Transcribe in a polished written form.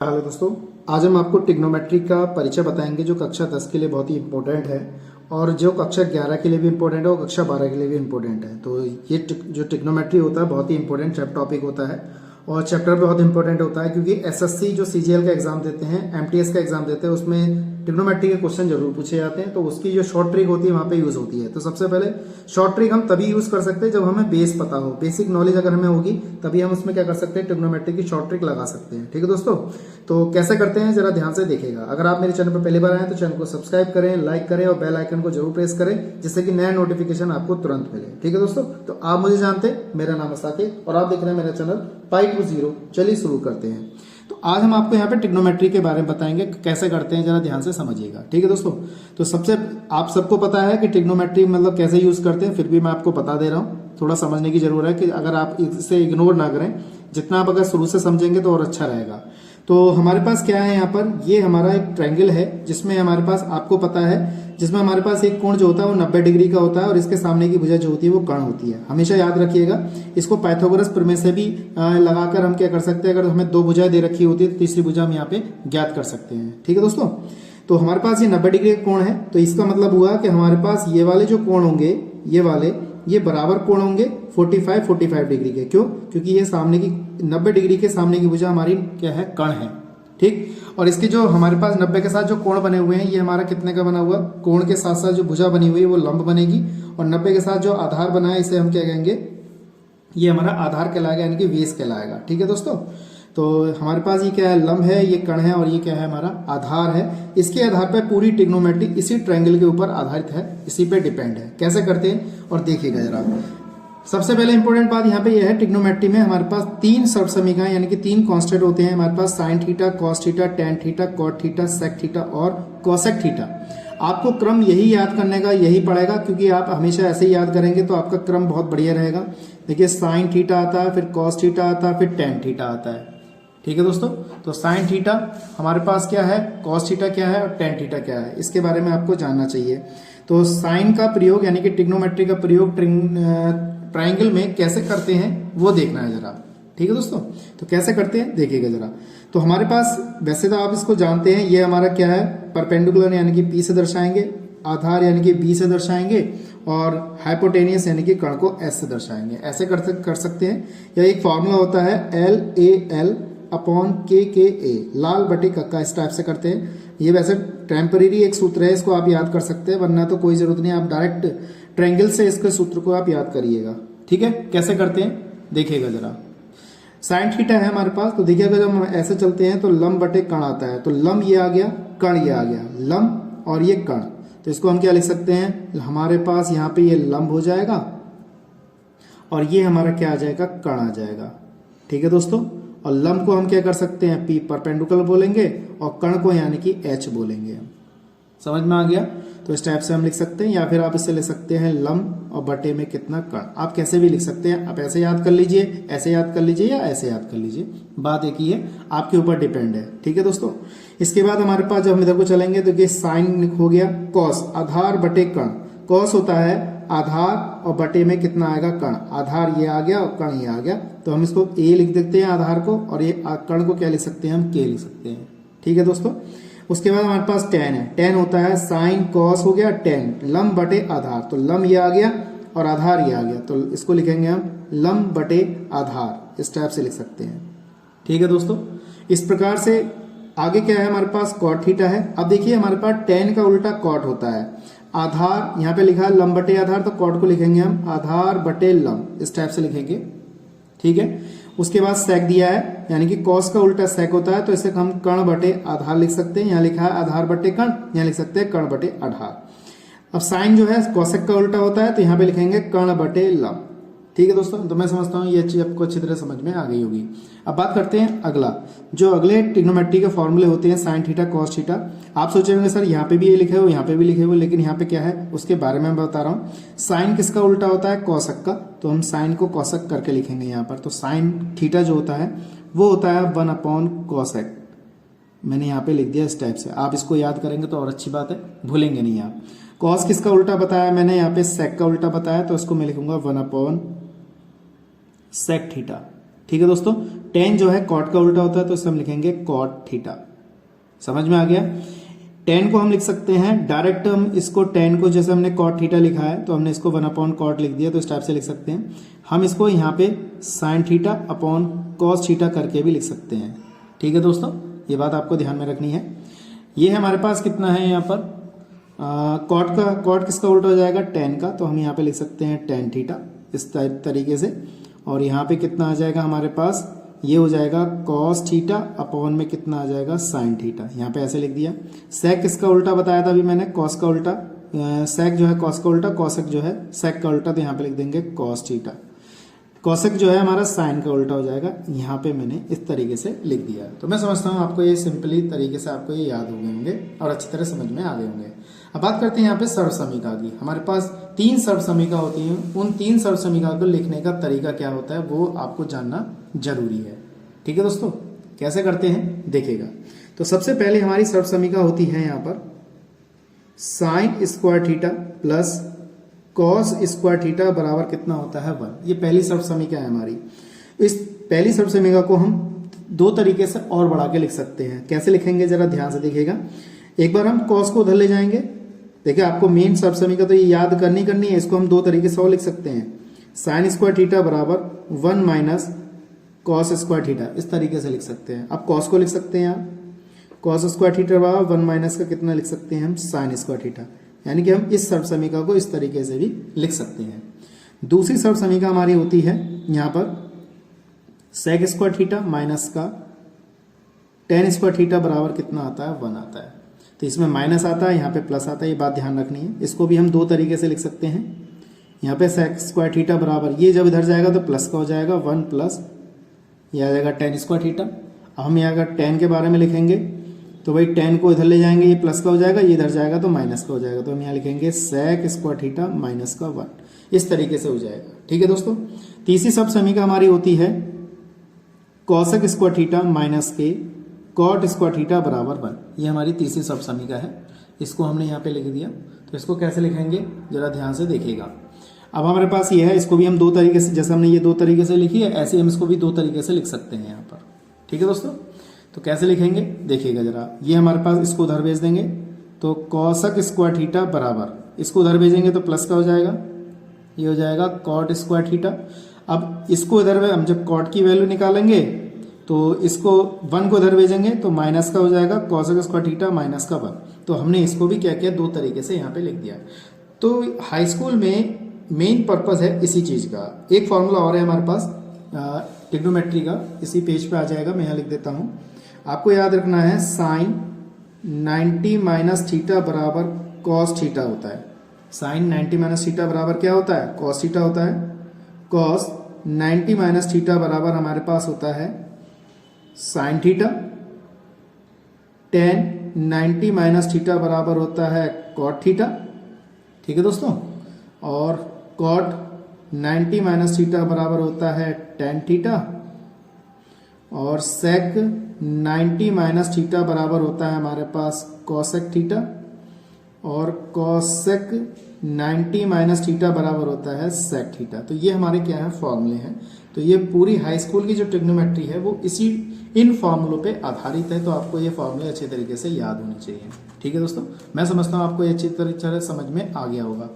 Hello दोस्तों, आज हम आपको ट्रिग्नोमेट्री का परिचय बताएंगे जो कक्षा 10 के लिए बहुत ही इम्पोर्टेंट है और जो कक्षा 11 के लिए भी इम्पोर्टेंट है और कक्षा 12 के लिए भी इम्पोर्टेंट है। तो ये जो ट्रिग्नोमेट्री होता है बहुत ही इम्पोर्टेंट टॉपिक होता है और चैप्टर बहुत इंपॉर्टेंट होता है क्योंकि एसएससी जो सीजीएल का एग्जाम देते हैं, एमटीएस का एग्जाम देते हैं, उसमें ट्रिग्नोमेट्री के क्वेश्चन जरूर पूछे जाते हैं। तो उसकी जो शॉर्ट ट्रिक होती है वहां पे यूज होती है। तो सबसे पहले शॉर्ट ट्रिक हम तभी यूज कर सकते हैं जब हमें बेस पता हो, बेसिक नॉलेज अगर हमें होगी तभी हम उसमें क्या कर सकते हैं, ट्रिग्नोमेट्री की शॉर्ट ट्रिक लगा सकते हैं। ठीक है दोस्तों, तो कैसे करते हैं जरा ध्यान से देखिएगा। अगर आप मेरे चैनल पर पहली बार आए तो चैनल को सब्सक्राइब करें, लाइक करें और बेल आइकन को जरूर प्रेस करें जिससे कि नया नोटिफिकेशन आपको तुरंत मिले। ठीक है दोस्तों, तो आप मुझे जानते हैं, मेरा नाम है साकेत और आप देख रहे हैं मेरा चैनल Pi2Zero। चलिए शुरू करते हैं। तो आज हम आपको यहाँ पे ट्रिग्नोमेट्री के बारे में बताएंगे, कैसे करते हैं जरा ध्यान से समझिएगा। ठीक है दोस्तों, तो सबसे आप सबको पता है कि ट्रिग्नोमेट्री मतलब कैसे यूज करते हैं, फिर भी मैं आपको बता दे रहा हूँ। थोड़ा समझने की जरूरत है कि अगर आप इसे इग्नोर ना करें, जितना आप अगर शुरू से समझेंगे तो और अच्छा रहेगा। तो हमारे पास क्या है यहाँ पर, ये हमारा एक ट्रायंगल है जिसमें हमारे पास आपको पता है, जिसमें हमारे पास एक कोण जो होता है वो 90 डिग्री का होता है और इसके सामने की भुजा जो होती है वो कर्ण होती है। हमेशा याद रखिएगा, इसको पाइथागोरस प्रमेय से भी लगाकर हम क्या कर सकते हैं, अगर हमें दो भुजाएं दे रखी होती है तो तीसरी भुजा हम यहाँ पे ज्ञात कर सकते हैं। ठीक है दोस्तों, तो हमारे पास ये 90 डिग्री का कोण है, तो इसका मतलब हुआ कि हमारे पास ये वाले जो कोण होंगे, ये वाले ये बराबर कोण होंगे 45 डिग्री के। क्यों? क्योंकि ये सामने की 90 डिग्री के सामने की भुजा हमारी क्या है, कर्ण है। ठीक, और इसके जो हमारे पास 90 के साथ जो कोण बने हुए हैं, ये हमारा कितने का बना हुआ, कोण के साथ साथ जो भुजा बनी हुई है वो लंब बनेगी और 90 के साथ जो आधार बना है इसे हम क्या कहेंगे, ये हमारा आधार कहलाएगा, यानी कि बेस कहलाएगा। ठीक है दोस्तों, तो हमारे पास ये क्या है, लंब है, ये कर्ण है और ये क्या है, हमारा आधार है। इसके आधार पर पूरी ट्रिग्नोमेट्री इसी ट्रायंगल के ऊपर आधारित है, इसी पे डिपेंड है। कैसे करते हैं और देखिएगा जरा। सबसे पहले इंपॉर्टेंट बात यहाँ पे यह है, ट्रिग्नोमेट्री में हमारे पास तीन सर्व समीकरण यानी कि तीन कांस्टेंट होते हैं हमारे पास, sin theta, cos theta, tan theta, cot theta, sec theta और कोसेक थीटा। आपको क्रम यही याद करने का यही पड़ेगा, क्योंकि आप हमेशा ऐसे ही याद करेंगे तो आपका क्रम बहुत बढ़िया रहेगा। देखिए, साइन थीटा आता है, फिर कॉस थीटा आता है, फिर टेन थीटा आता है। ठीक है दोस्तों, तो साइन थीटा हमारे पास क्या है, कॉस थीटा क्या है और टेन थीटा क्या है, इसके बारे में आपको जानना चाहिए। तो साइन का प्रयोग यानी कि ट्रिग्नोमेट्री का प्रयोग ट्रायंगल में कैसे करते हैं वो देखना है जरा। ठीक है दोस्तों, तो कैसे करते हैं देखिएगा जरा। तो हमारे पास वैसे तो आप इसको जानते हैं, ये हमारा क्या है, परपेंडिकुलर यानी कि P से दर्शाएंगे, आधार यानी कि B से दर्शाएंगे और हाइपोटेनियस यानी कि कर्ण को S से दर्शाएंगे। ऐसे कर सकते हैं, या एक फॉर्मूला होता है LAL अपॉन KKA, लाल बटे कक्का, इस टाइप से करते हैं। ये वैसे टेम्परेरी एक सूत्र है, इसको आप याद कर सकते हैं, वरना तो कोई जरूरत नहीं, आप डायरेक्ट ट्रायंगल से इसके सूत्र को आप याद करिएगा। ठीक है, कैसे करते हैं देखिएगा जरा। साइन थीटा है हमारे पास, तो देखिएगा जब हम ऐसे चलते हैं तो लंब बटे कर्ण आता है, तो लंब ये आ गया, कर्ण ये आ गया, लंब और ये कर्ण। तो इसको हम क्या लिख सकते हैं, हमारे पास यहाँ पे ये लंब हो जाएगा और ये हमारा क्या आ जाएगा, कर्ण आ जाएगा। ठीक है दोस्तों, और लंब को हम क्या कर सकते हैं, P परपेंडिकुलर बोलेंगे और कर्ण को यानी कि H बोलेंगे। समझ में आ गया? तो इस टाइप से हम लिख सकते हैं, या फिर आप इससे लिख सकते हैं लंब और बटे में कितना कर्ण। आप कैसे भी लिख सकते हैं, आप ऐसे याद कर लीजिए, ऐसे याद कर लीजिए या ऐसे याद कर लीजिए, बात एक ही है, आपके ऊपर डिपेंड है। ठीक है दोस्तों, इसके बाद हमारे पास जब हम इधर को चलेंगे तो ये साइन हो गया, कॉस आधार बटे कर्ण। कॉस होता है आधार और बटे में कितना आएगा, कर्ण। आधार ये आ गया और कर्ण ये आ गया, तो हम इसको A लिख देते हैं आधार को, और ये कर्ण को क्या लिख सकते हैं, हम K लिख सकते हैं। ठीक है दोस्तों, उसके बाद हमारे पास टेन है। टेन होता है साइन कॉस हो गया टेन, लंब बटे आधार, तो लंब ये आ गया और आधार ये आ गया, तो इसको लिखेंगे हम लंब बटे आधार, इस टाइप से लिख सकते हैं। ठीक है दोस्तों, इस प्रकार से आगे क्या है हमारे पास, कॉट थीटा है। अब देखिए हमारे पास टेन का उल्टा कॉट होता है, आधार यहाँ पे लिखा है लंब बटे आधार, तो कॉट को लिखेंगे हम आधार बटे लंब, इस टाइप से लिखेंगे। ठीक है, उसके बाद सेक दिया है, यानी कि कॉस का उल्टा सेक होता है, तो इसे हम कर्ण बटे आधार लिख सकते हैं। यहाँ लिखा है आधार बटे कर्ण, यहाँ लिख सकते हैं कर्ण बटे आधार। अब साइन जो है कोसेक का उल्टा होता है, तो यहाँ पे लिखेंगे कर्ण बटे लंब। ठीक है दोस्तों, तो मैं समझता हूँ ये चीज आपको अच्छी तरह समझ में आ गई होगी। अब बात करते हैं अगला, जो अगले ट्रिग्नोमेट्री के फॉर्मूले होते हैं, साइन थीटा कॉस थीटा। आप सोचे होंगे सर यहाँ पे भी ये लिखे हो, यहाँ पे भी लिखे हुए, लेकिन यहाँ पे क्या है उसके बारे में मैं बता रहा हूँ। साइन किसका उल्टा होता है, कोसेक का, तो हम साइन को कोसेक करके लिखेंगे यहाँ पर। तो साइन थीटा जो होता है वो होता है 1 अपॉन कोसेक, मैंने यहाँ पे लिख दिया इस टाइप से। आप इसको याद करेंगे तो और अच्छी बात है, भूलेंगे नहीं आप। कॉस किसका उल्टा बताया मैंने, यहाँ पे सेक का उल्टा बताया, तो इसको मैं लिखूंगा 1 अपॉन सेक थीटा। ठीक है दोस्तों। टेन जो है कॉट का उल्टा होता है, तो इसे हम लिखेंगे कॉट थीटा। समझ में आ गया। टेन को हम लिख सकते हैं डायरेक्ट, हम इसको टेन को जैसे हमने कॉट थीटा लिखा है तो हमने इसको 1 कॉट लिख दिया, तो इस टाइप से लिख सकते हैं। हम इसको यहाँ पे sine theta upon cos theta करके भी लिख सकते हैं। ठीक है दोस्तों, ये बात आपको ध्यान में रखनी है। ये है हमारे पास कितना है यहाँ पर कॉट किसका उल्टा हो जाएगा, टेन का, तो हम यहाँ पे लिख सकते हैं टेन थीटा इस तरीके से। और यहाँ पे कितना आ जाएगा हमारे पास, ये हो जाएगा कॉस थीटा अपॉन में कितना आ जाएगा साइन थीटा, यहाँ पे ऐसे लिख दिया। सेक किसका उल्टा बताया था अभी मैंने, कॉस का उल्टा। सेक जो है कॉस का उल्टा, कॉसेक जो है सेक का उल्टा, तो यहाँ पे लिख देंगे कॉस थीटा। कॉसेक जो है हमारा साइन का उल्टा हो जाएगा, यहाँ पे मैंने इस तरीके से लिख दिया। तो मैं समझता हूँ आपको ये सिंपली तरीके से आपको ये याद हो गए होंगे और अच्छी तरह समझ में आ गए होंगे। अब बात करते हैं यहाँ पे सर्वसमीका की। हमारे पास 3 सर्वसमीका होती हैं, उन 3 सर्वसमीका को लिखने का तरीका क्या होता है वो आपको जानना जरूरी है। ठीक है दोस्तों, कैसे करते हैं देखिएगा। तो सबसे पहले हमारी सर्वसमीका होती है यहाँ पर sine square theta plus cos square theta बराबर कितना होता है 1। ये पहली सर्वसमीका है हमारी। इस पहली सर्वसमीका को हम 2 तरीके से और बढ़ा के लिख सकते हैं। कैसे लिखेंगे जरा ध्यान से देखिएगा। एक बार हम कॉस को उधर ले जाएंगे। देखिए आपको मेन सर्वसमीका तो ये याद करनी है, इसको हम 2 तरीके से और लिख सकते हैं। साइन स्क्वायर थीटा बराबर 1 माइनस कॉस स्क्वायर थीटा, इस तरीके से लिख सकते हैं। अब कॉस को लिख सकते हैं आप, कॉस स्क्वायर थीटा बराबर 1 माइनस का कितना लिख सकते हैं हम, साइन स्क्वायर थीटा। यानी कि हम इस सर्वसमीका को इस तरीके से भी लिख सकते हैं। दूसरी सर्वसमीका हमारी होती है यहाँ पर सेक स्क्वायर थीटा माइनस का टेन स्क्वायर थीटा बराबर कितना आता है 1 आता है। तो इसमें माइनस आता है, यहाँ पे प्लस आता है, ये बात ध्यान रखनी है। इसको भी हम 2 तरीके से लिख सकते हैं। यहाँ पे सेक स्क्वायर थीटा बराबर, ये जब इधर जाएगा तो प्लस का हो जाएगा 1 प्लस ये आ जाएगा टेन स्क्वायर थीटा। अब हम यहाँ अगर टेन के बारे में लिखेंगे तो भाई टेन को इधर ले जाएंगे, ये प्लस का हो जाएगा, ये इधर जाएगा तो माइनस का हो जाएगा। तो हम यहाँ लिखेंगे सेक स्क्वायर थीटा माइनस का 1, इस तरीके से हो जाएगा। ठीक है दोस्तों। तीसरी सर्वसमीका हमारी होती है कॉसेक स्क्वायर थीटा माइनस के कॉट स्क्वायर थीटा बराबर 1। ये हमारी तीसरी सर्वसमीका है। इसको हमने यहाँ पे लिख दिया। तो इसको कैसे लिखेंगे जरा ध्यान से देखिएगा। अब हमारे पास ये है, इसको भी हम 2 तरीके से, जैसे हमने ये 2 तरीके से लिखी है, ऐसे हम इसको भी 2 तरीके से लिख सकते हैं यहाँ पर। ठीक है दोस्तों। तो कैसे लिखेंगे देखिएगा जरा। ये हमारे पास, इसको उधर भेज देंगे तो कॉसेक स्क्वायर थीटा बराबर, इसको उधर भेजेंगे तो प्लस का हो जाएगा, ये हो जाएगा कॉट स्क्वायर थीटा। अब इसको इधर हम जब कॉट की वैल्यू निकालेंगे तो इसको 1 को इधर भेजेंगे तो माइनस का हो जाएगा कॉसेक स्क्वायर थीटा माइनस का 1। तो हमने इसको भी क्या किया, 2 तरीके से यहाँ पे लिख दिया। तो हाई स्कूल में मेन पर्पस है इसी चीज का। एक फॉर्मूला और है हमारे पास ट्रिग्नोमेट्री का, इसी पेज पे आ जाएगा, मैं यहाँ लिख देता हूँ। आपको याद रखना है साइन 90 माइनस थीटा बराबर कॉस थीटा होता है। साइन 90 माइनस थीटा बराबर क्या होता है, कॉस थीटा होता है। कॉस 90 माइनस थीटा बराबर हमारे पास होता है sine theta. Ten 90 minus theta बराबर होता है कॉट थीटा। ठीक है दोस्तों। और कॉट 90 माइनस थीटा बराबर होता है टेन थीटा। और सेक 90 माइनस थीटा बराबर होता है हमारे पास कॉसेक थीटा। और कॉसेक 90 माइनस थीटा बराबर होता है सेक थीटा। तो ये हमारे क्या है, फॉर्मूले हैं। तो ये पूरी हाई स्कूल की जो ट्रिग्नोमेट्री है वो इन फॉर्मूलों पे आधारित है। तो आपको ये फॉर्मूले अच्छे तरीके से याद होने चाहिए। ठीक है दोस्तों, मैं समझता हूँ आपको ये अच्छी तरह समझ में आ गया होगा।